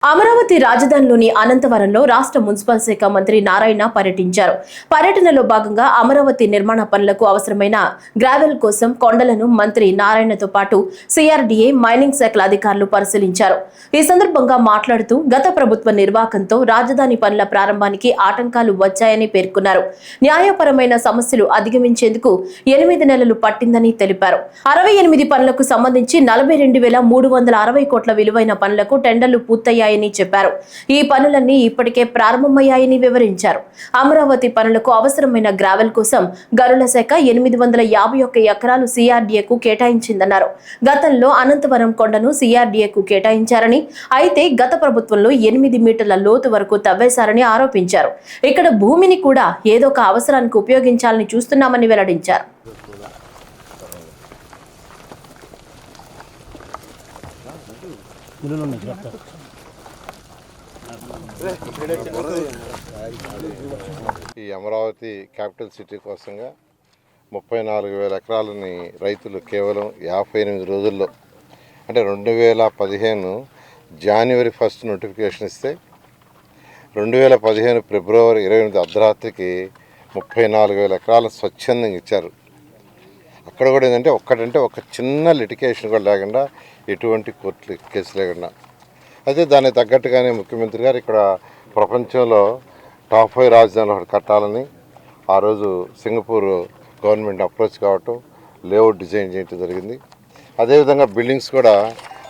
అమరావతి రాజధానిలోని అనంతవరంలో రాష్ట్ర మున్సిపల్ శాఖ మంత్రి నారాయణ పర్యటించారు. పర్యటనలో భాగంగా అమరావతి నిర్మాణ పనులకు అవసరమైన గ్రావెల్ కోసం కొండలను మంత్రి నారాయణతో పాటు సిఆర్డీఏ మైనింగ్ శాఖల అధికారులు పరిశీలించారు. ఈ సందర్భంగా మాట్లాడుతూ గత ప్రభుత్వ నిర్వాహకంతో రాజధాని పనుల ప్రారంభానికి ఆటంకాలు వచ్చాయని పేర్కొన్నారు. న్యాయపరమైన సమస్యలు అధిగమించేందుకు 8 నెలలు పట్టిందని తెలిపారు. 68 పనులకు సంబంధించి 42,360 కోట్ల విలువైన పనులకు టెండర్లు పూర్తయ్యాయి చెప్పారు. ఈ పనులన్నీ ఇప్పటికే ప్రారంభమయ్యాయని వివరించారు. అమరావతి పనులకు అవసరమైన గ్రావెల్ కోసం గరుల శాఖ 851 ఎకరాలు సిఆర్డీఏకు కేటాయించిందన్నారు. గతంలో అనంతవరం కొండను సిఆర్డీఏకు కేటాయించారని, అయితే గత ప్రభుత్వంలో 8 మీటర్ల లోతు వరకు తవ్వేశారని ఆరోపించారు. ఇక్కడ భూమిని కూడా ఏదో ఒక అవసరానికి ఉపయోగించాలని చూస్తున్నామని వెల్లడించారు. ఈ అమరావతి క్యాపిటల్ సిటీ కోసంగా 34,000 ఎకరాలని రైతులు కేవలం 58 రోజుల్లో అంటే 2015 జనవరి 1 నోటిఫికేషన్ ఇస్తే 2015 ఫిబ్రవరి 28 అర్ధరాత్రికి 34,000 ఎకరాలు స్వచ్ఛందంగా ఇచ్చారు. అక్కడ కూడా ఏంటంటే ఒక చిన్న లిటికేషన్ కూడా లేకుండా, ఎటువంటి కోర్టు కేసు లేకుండా. అయితే దానికి తగ్గట్టుగానే ముఖ్యమంత్రి గారు ఇక్కడ ప్రపంచంలో టాప్ 5 రాజధానులు ఒకటి కట్టాలని ఆ రోజు సింగపూర్ గవర్నమెంట్ అప్రోచ్ కావటం, లేఅవుట్ డిజైన్ చేయడం జరిగింది. అదేవిధంగా బిల్డింగ్స్ కూడా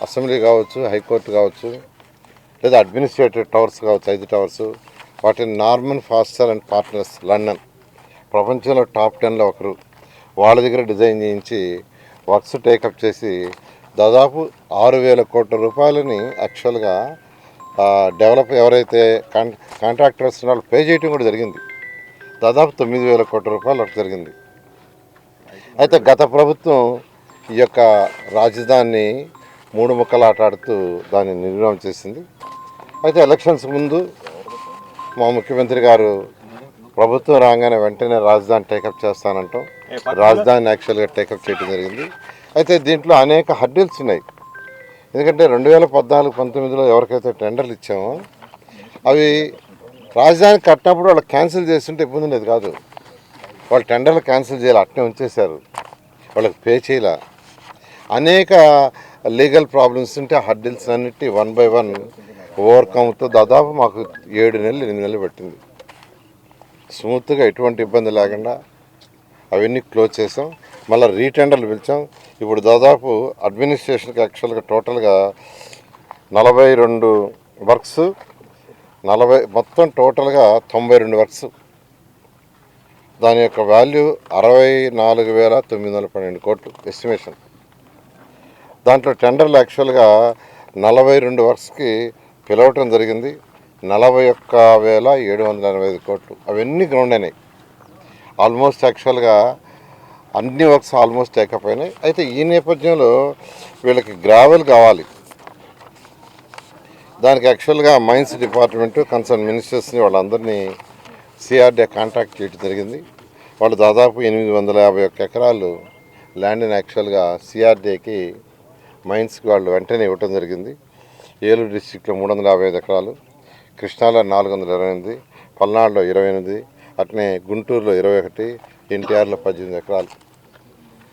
అసెంబ్లీ కావచ్చు, హైకోర్టు కావచ్చు, లేదా అడ్మినిస్ట్రేటివ్ టవర్స్ కావచ్చు, 5 టవర్స్, వాటిని Norman faster and partners London ప్రపంచంలో టాప్ 10లో ఒకరు, వాళ్ళ దగ్గర డిజైన్ చేయించి వర్క్స్ టేకప్ చేసి దాదాపు 6,000 కోట్ల రూపాయలని యాక్చువల్గా డెవలప్ ఎవరైతే కాంట్రాక్టర్స్ వాళ్ళు పే చేయడం కూడా జరిగింది. దాదాపు 9,000 కోట్ల రూపాయలు అక్కడ జరిగింది. అయితే గత ప్రభుత్వం ఈ యొక్క రాజధానిని 3 ముక్కలు ఆటాడుతూ దాన్ని నిర్మాణం చేసింది. అయితే ఎలక్షన్స్ ముందు మా ముఖ్యమంత్రి గారు ప్రభుత్వం రాగానే వెంటనే రాజధాని టేకప్ చేస్తానంటాం, రాజధాని యాక్చువల్గా టేకప్ చేయడం జరిగింది. అయితే దీంట్లో అనేక హర్డిల్స్ ఉన్నాయి. ఎందుకంటే 2014-19లో ఎవరికైతే టెండర్లు ఇచ్చామో అవి రాజధాని కట్టినప్పుడు వాళ్ళు క్యాన్సిల్ చేస్తుంటే ఇబ్బంది ఉండేది కాదు. వాళ్ళు టెండర్లు క్యాన్సిల్ చేయాలి, అట్నే ఉంచేశారు, వాళ్ళకి పే చేయాల. అనేక లీగల్ ప్రాబ్లమ్స్ ఉంటే హర్డిల్స్ అన్నిటి 1 by 1 ఓవర్కమ్తో దాదాపు మాకు 7 నెలలు 8 నెలలు పట్టింది. స్మూత్గా ఎటువంటి ఇబ్బంది లేకుండా అవన్నీ క్లోజ్ చేసాం. మళ్ళీ రీటెండర్లు పిలిచాం. ఇప్పుడు దాదాపు అడ్మినిస్ట్రేషన్కి యాక్చువల్గా టోటల్గా 42 వర్క్స్, మొత్తం టోటల్గా 92 వర్క్స్. దాని యొక్క వాల్యూ 64,912 కోట్లు ఎస్టిమేషన్. దాంట్లో టెండర్లు యాక్చువల్గా 42 వర్క్స్కి పిలవటం జరిగింది. 41,785 కోట్లు అవన్నీ గ్రౌండ్ అయినాయి. ఆల్మోస్ట్ యాక్చువల్గా అన్ని వర్క్స్ ఆల్మోస్ట్ టేకప్ అయినాయి. అయితే ఈ నేపథ్యంలో వీళ్ళకి గ్రావెల్ కావాలి. దానికి యాక్చువల్గా మైన్స్ డిపార్ట్మెంటు కన్సర్న్ మినిస్టర్స్ని వాళ్ళందరినీ సిఆర్డీఏ కాంటాక్ట్ చేయడం జరిగింది. వాళ్ళు దాదాపు 851 ఎకరాలు ల్యాండ్ని యాక్చువల్గా సిఆర్డీఏకి మైన్స్కి వాళ్ళు వెంటనే ఇవ్వటం జరిగింది. ఏలూరు డిస్టిక్లో 355 ఎకరాలు, కృష్ణాలో 428, పల్నాడులో 28, అట్నే గుంటూరులో 21, ఎన్టీఆర్లో 18 ఎకరాలు.